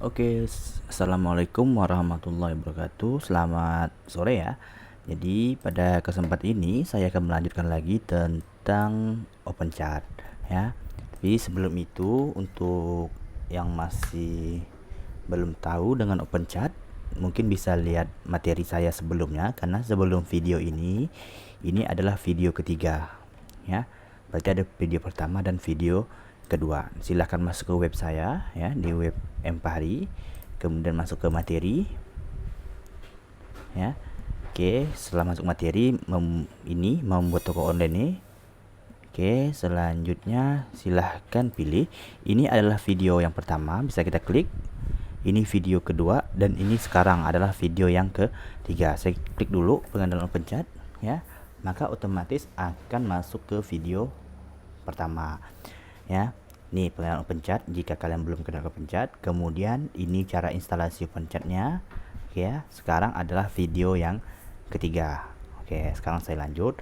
Assalamualaikum warahmatullahi wabarakatuh. Selamat sore ya. Jadi pada kesempatan ini saya akan melanjutkan lagi tentang OpenChat ya. Tapi sebelum itu, untuk yang masih belum tahu dengan OpenChat, mungkin bisa lihat materi saya sebelumnya, karena sebelum video ini adalah video ketiga ya. Berarti ada video pertama dan video kedua. Silahkan masuk ke web saya ya, di web Empari, kemudian masuk ke materi ya. Oke, setelah masuk materi, ini membuat toko online ini. Oke, selanjutnya silahkan pilih. Ini adalah video yang pertama, bisa kita klik. Ini video kedua, dan ini sekarang adalah video yang ketiga. Saya klik dulu pengandalan OpenChat ya, maka otomatis akan masuk ke video pertama ya. Nih pengenalan OpenChat jika kalian belum kenal OpenChat. Kemudian ini cara instalasi OpenChatnya ya. Sekarang adalah video yang ketiga. Oke, sekarang saya lanjut.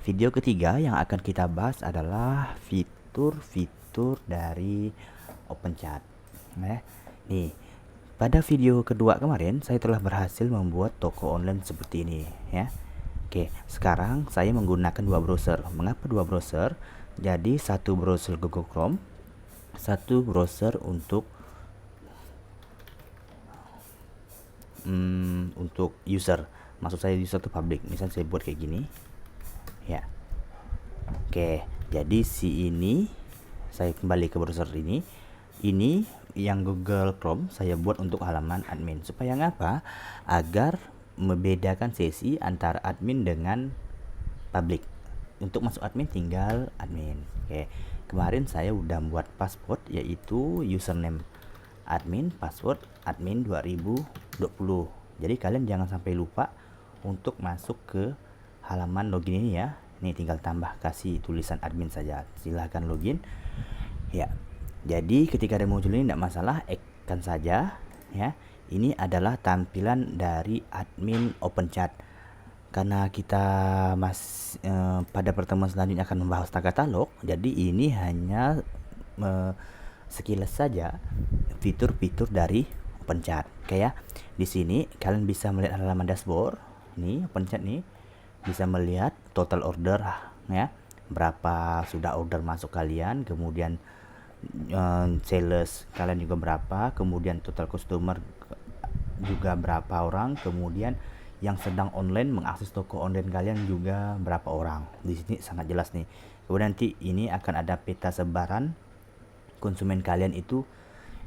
Video ketiga yang akan kita bahas adalah fitur-fitur dari OpenChat. Nih, pada video kedua kemarin saya telah berhasil membuat toko online seperti ini ya. Oke, sekarang saya menggunakan dua browser. Mengapa dua browser? Jadi satu browser Google Chrome, satu browser untuk user. Maksud saya user itu public. Misal saya buat kayak gini ya. Oke, jadi ini saya kembali ke browser ini yang Google Chrome saya buat untuk halaman admin. Supaya ngapa? Agar membedakan sesi antara admin dengan public. Untuk masuk admin tinggal admin. Oke, kemarin saya udah buat password, yaitu username admin, password admin 2020. Jadi kalian jangan sampai lupa untuk masuk ke halaman login ini ya. Ini tinggal tambah kasih tulisan admin saja. Silahkan login ya. Jadi ketika ada muncul ini tidak masalah, add-kan saja ya. Ini adalah tampilan dari admin OpenChat. Karena kita pada pertemuan selanjutnya akan membahas katalog, jadi ini hanya sekilas saja fitur-fitur dari OpenChat. Kayak di sini kalian bisa melihat halaman dashboard. Nih OpenChat nih bisa melihat total order ya, berapa sudah order masuk kalian, kemudian sales kalian juga berapa, kemudian total customer juga berapa orang, kemudian yang sedang online mengakses toko online kalian juga berapa orang. Di sini sangat jelas nih. Kemudian nanti ini akan ada peta sebaran konsumen kalian itu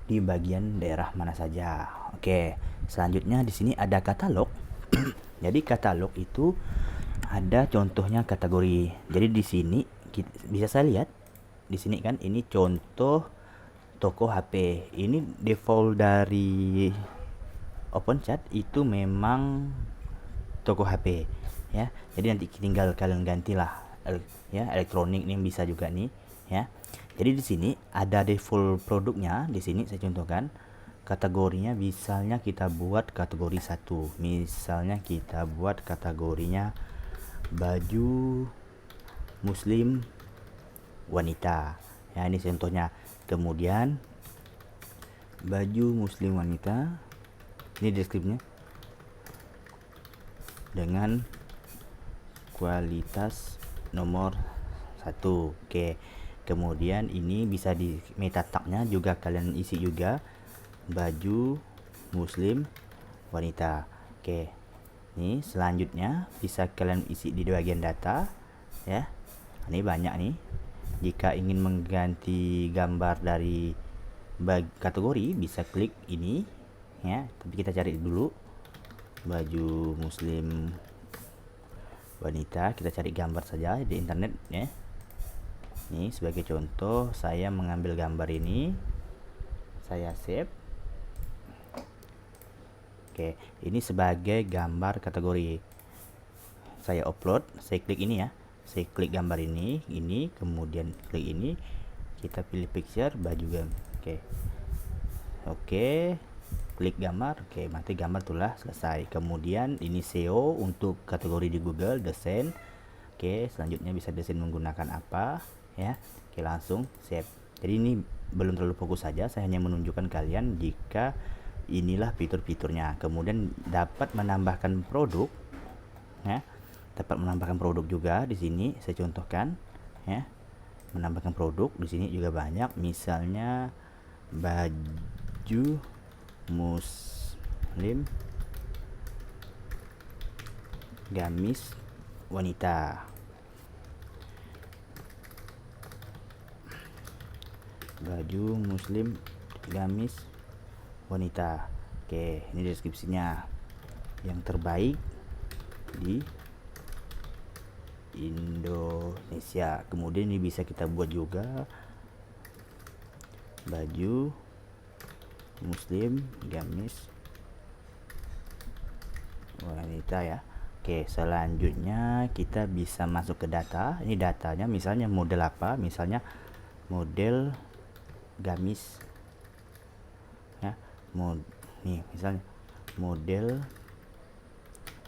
di bagian daerah mana saja. Oke, selanjutnya di sini ada katalog. Jadi katalog itu ada contohnya kategori. Jadi di sini bisa saya lihat di sini kan, ini contoh toko HP. Ini default dari OpenChat itu memang toko HP ya. Jadi nanti tinggal kalian gantilah ya, elektronik ini bisa juga nih ya. Jadi di sini ada default produknya. Di sini saya contohkan kategorinya. Misalnya kita buat kategori 1. Misalnya kita buat kategorinya baju muslim wanita ya, ini contohnya. Kemudian baju muslim wanita, ini deskripsinya dengan kualitas nomor 1. Oke, kemudian ini bisa di meta tagnya juga kalian isi juga baju muslim wanita. Oke, ini selanjutnya bisa kalian isi di bagian data ya. Ini banyak nih. Jika ingin mengganti gambar dari kategori bisa klik ini ya, tapi kita cari dulu baju muslim wanita. Kita cari gambar saja di internet ya. Ini sebagai contoh saya mengambil gambar ini, saya save. Oke, ini sebagai gambar kategori. Saya upload, saya klik ini ya. Saya klik gambar ini, kemudian klik ini, kita pilih picture baju game. Oke, klik gambar. Oke, mati gambar telah selesai. Kemudian ini SEO untuk kategori di Google, desain. Oke, selanjutnya bisa desain menggunakan apa ya. Oke, langsung save. Jadi ini belum terlalu fokus saja, saya hanya menunjukkan kalian jika inilah fitur-fiturnya. Kemudian dapat menambahkan produk, ya, dapat menambahkan produk juga di sini. Saya contohkan, ya, menambahkan produk di sini juga banyak. Misalnya baju muslim gamis wanita, baju muslim gamis wanita. Oke, ini deskripsinya, yang terbaik di Indonesia. Kemudian ini bisa kita buat juga baju muslim gamis wanita, ya. Oke, selanjutnya kita bisa masuk ke data. Ini datanya, misalnya model apa, misalnya model gamis, ya. Nih misalnya model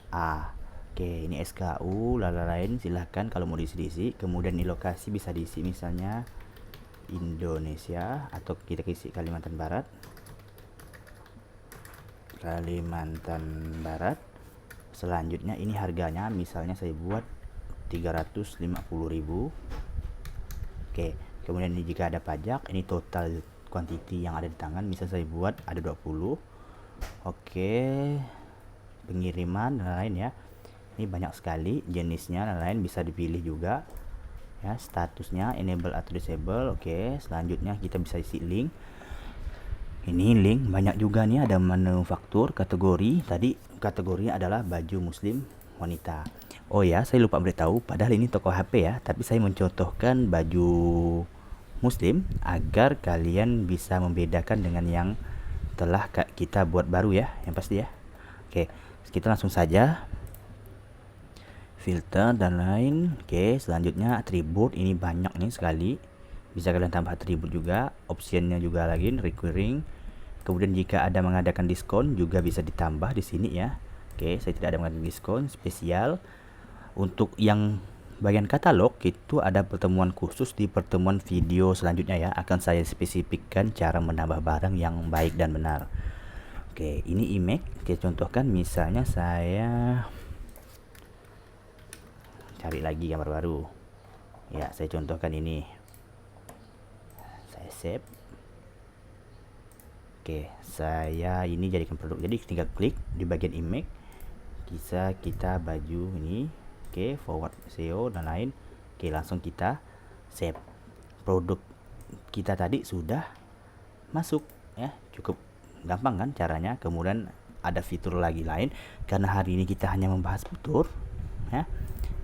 A. Oke, ini SKU lain silahkan kalau mau diisi. Kemudian di lokasi bisa diisi misalnya Indonesia, atau kita isi Kalimantan Barat. Selanjutnya ini harganya, misalnya saya buat 350.000. Oke, kemudian ini jika ada pajak, ini total quantity yang ada di tangan, misalnya saya buat ada 20. Oke, pengiriman dan lain, ya. Ini banyak sekali jenisnya dan lain, bisa dipilih juga, ya. Statusnya enable atau disable. Oke, selanjutnya kita bisa isi link. Ini link banyak juga nih, ada manufaktur, kategori. Tadi kategorinya adalah baju muslim wanita. Oh ya, saya lupa beritahu, padahal ini toko HP, ya, tapi saya mencontohkan baju muslim agar kalian bisa membedakan dengan yang telah kita buat baru, ya, yang pasti, ya. Oke, kita langsung saja filter dan lain. Oke, selanjutnya atribut, ini banyak nih sekali, bisa kalian tambah atribut juga. Optionnya juga lagi recurring. Kemudian jika ada mengadakan diskon juga bisa ditambah di sini, ya. Oke, saya tidak ada mengadakan diskon spesial. Untuk yang bagian katalog itu ada pertemuan khusus di pertemuan video selanjutnya, ya. Akan saya spesifikkan cara menambah barang yang baik dan benar. Oke, ini image kita contohkan, misalnya saya cari lagi gambar baru, ya. Saya contohkan ini, saya save. Oke, saya ini jadikan produk, jadi tinggal klik di bagian image, bisa kita baju ini. Oke, forward SEO dan lain. Oke, langsung kita save. Produk kita tadi sudah masuk, ya. Cukup gampang kan caranya. Kemudian ada fitur lagi lain, karena hari ini kita hanya membahas fitur, ya,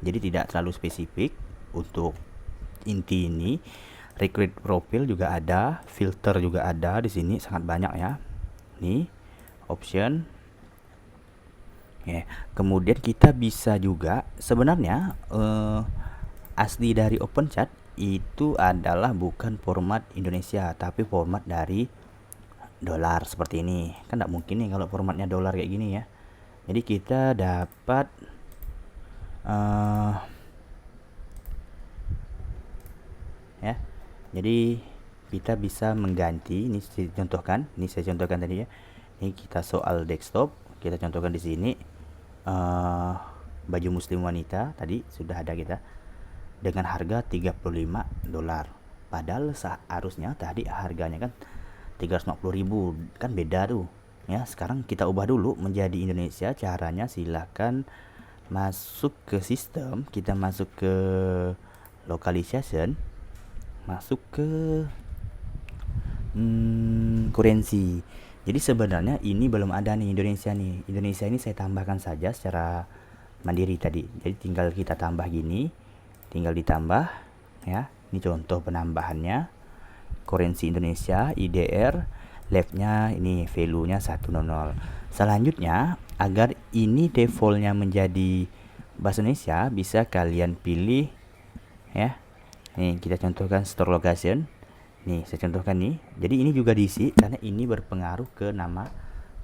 jadi tidak terlalu spesifik. Untuk inti ini, recruit profile juga ada, filter juga ada di sini, sangat banyak, ya. Nih option, ya. Kemudian kita bisa juga, sebenarnya asli dari OpenChat itu adalah bukan format Indonesia, tapi format dari dolar seperti ini. Kan tidak mungkin nih kalau formatnya dolar kayak gini, ya. Jadi kita dapat ya, jadi kita bisa mengganti. Ini saya contohkan tadi, ya. Ini kita soal desktop, kita contohkan di sini baju muslim wanita tadi sudah ada kita dengan harga $35. Padahal seharusnya tadi harganya kan 350.000, kan beda tuh, ya. Sekarang kita ubah dulu menjadi Indonesia. Caranya silahkan masuk ke sistem, kita masuk ke localization, masuk ke currency. Jadi sebenarnya ini belum ada nih Indonesia nih. Indonesia ini saya tambahkan saja secara mandiri tadi. Jadi tinggal kita tambah gini, tinggal ditambah, ya. Ini contoh penambahannya. Currency Indonesia, IDR, left-nya ini value-nya 100. Selanjutnya, agar ini default-nya menjadi bahasa Indonesia, bisa kalian pilih, ya. Nih kita contohkan store location. Nih saya contohkan nih. Jadi ini juga diisi karena ini berpengaruh ke nama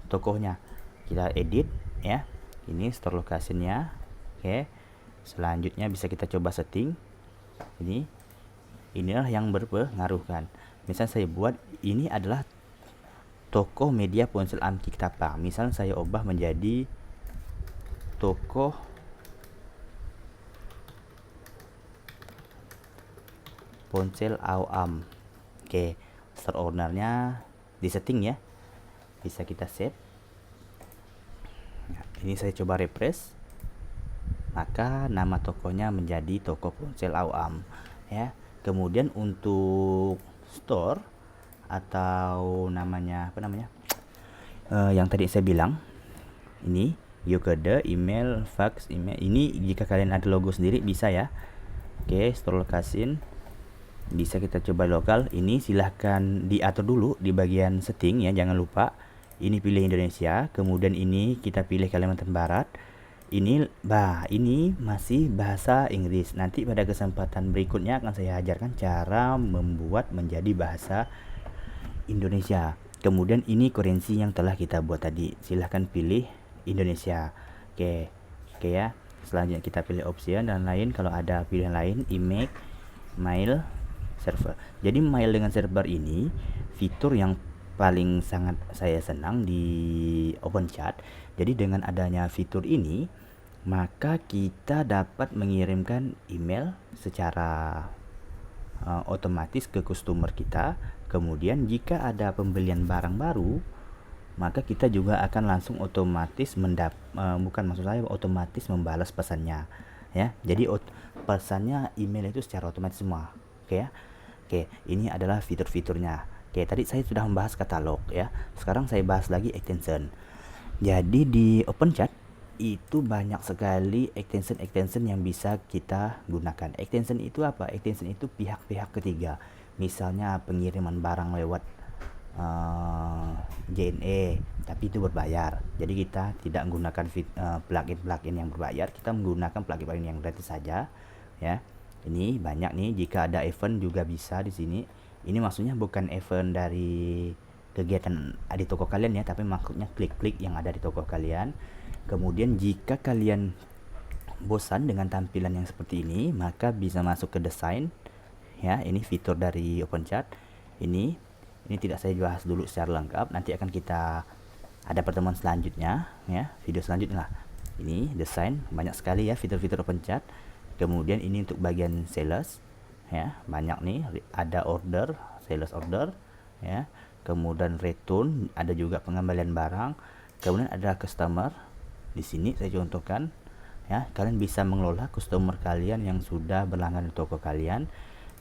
tokohnya. Kita edit, ya. Ini store location-nya. Oke. Selanjutnya bisa kita coba setting. Inilah yang berpengaruh kan. Misal saya buat ini adalah toko media ponsel Amki Ketapang. Misal saya ubah menjadi toko ponsel AOAM. Oke, start ownernya di setting ya, bisa kita save. Nah, ini saya coba refresh, maka nama tokonya menjadi toko ponsel AOAM ya. Kemudian untuk store atau namanya apa namanya, yang tadi saya bilang ini Yokode, email, fax, email. Ini jika kalian ada logo sendiri bisa ya. Oke, store location bisa kita coba lokal. Ini silahkan diatur dulu di bagian setting ya, jangan lupa. Ini pilih Indonesia, kemudian ini kita pilih Kalimantan Barat. Ini masih bahasa Inggris. Nanti pada kesempatan berikutnya akan saya ajarkan cara membuat menjadi bahasa Indonesia. Kemudian ini currency yang telah kita buat tadi, silahkan pilih Indonesia. Oke ya. Selanjutnya kita pilih option dan lain. Kalau ada pilihan lain, email, mail, server. Jadi mail dengan server ini fitur yang paling sangat saya senang di OpenChat. Jadi dengan adanya fitur ini, maka kita dapat mengirimkan email secara otomatis ke customer kita. Kemudian jika ada pembelian barang baru, maka kita juga akan langsung otomatis otomatis membalas pesannya ya. Jadi pesannya email itu secara otomatis semua. Oke ya. Oke, ini adalah fitur-fiturnya. Oke, tadi saya sudah membahas katalog ya. Sekarang saya bahas lagi extension. Jadi di OpenChat itu banyak sekali extension yang bisa kita gunakan. Extension itu apa? Extension itu pihak-pihak ketiga. Misalnya pengiriman barang lewat JNE, tapi itu berbayar. Jadi kita tidak menggunakan plugin yang berbayar, kita menggunakan plugin yang gratis saja ya. Ini banyak nih, jika ada event juga bisa di sini. Ini maksudnya bukan event dari kegiatan di toko kalian ya, tapi maksudnya klik-klik yang ada di toko kalian. Kemudian jika kalian bosan dengan tampilan yang seperti ini, maka bisa masuk ke desain ya. Ini fitur dari OpenChat. Ini tidak saya bahas dulu secara lengkap, nanti akan kita ada pertemuan selanjutnya ya, video selanjutnya lah. Ini desain, banyak sekali ya fitur-fitur OpenChat. Kemudian ini untuk bagian sales ya, banyak nih, ada order, sales order ya. Kemudian return, ada juga pengembalian barang. Kemudian ada customer. Di sini saya contohkan ya, kalian bisa mengelola customer kalian yang sudah berlangganan di toko kalian.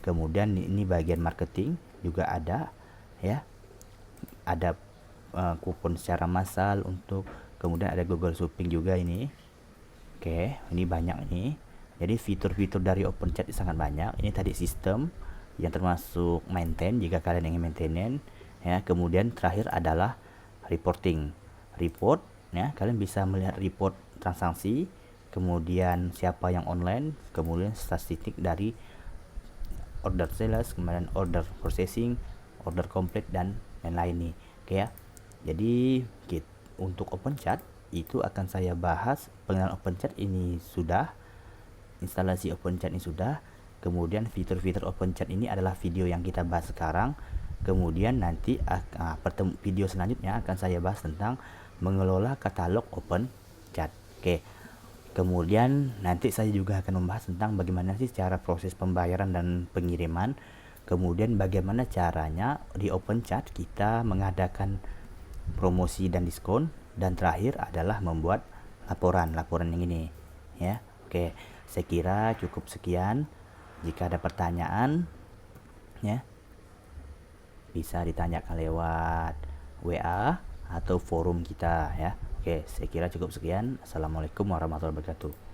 Kemudian ini bagian marketing juga ada ya, ada kupon secara massal untuk, kemudian ada Google Shopping juga ini. Oke, ini banyak nih. Jadi fitur-fitur dari OpenChat sangat banyak. Ini tadi sistem yang termasuk maintain jika kalian ingin maintenance ya. Kemudian terakhir adalah reporting. Report ya, kalian bisa melihat report transaksi, kemudian siapa yang online, kemudian statistik dari order sales, kemudian order processing, order complete dan lain-lain nih. Oke ya. Jadi untuk OpenChat itu akan saya bahas. Pengenalan OpenChat ini sudah, instalasi OpenChat ini sudah, kemudian fitur-fitur OpenChat ini adalah video yang kita bahas sekarang. Kemudian nanti video selanjutnya akan saya bahas tentang mengelola katalog OpenChat. Oke. Kemudian nanti saya juga akan membahas tentang bagaimana sih cara proses pembayaran dan pengiriman. Kemudian bagaimana caranya di OpenChat kita mengadakan promosi dan diskon. Dan terakhir adalah membuat laporan yang ini ya. Oke, saya kira cukup sekian. Jika ada pertanyaan ya, bisa ditanyakan lewat WA atau forum kita ya. Oke, saya kira cukup sekian. Assalamualaikum warahmatullahi wabarakatuh.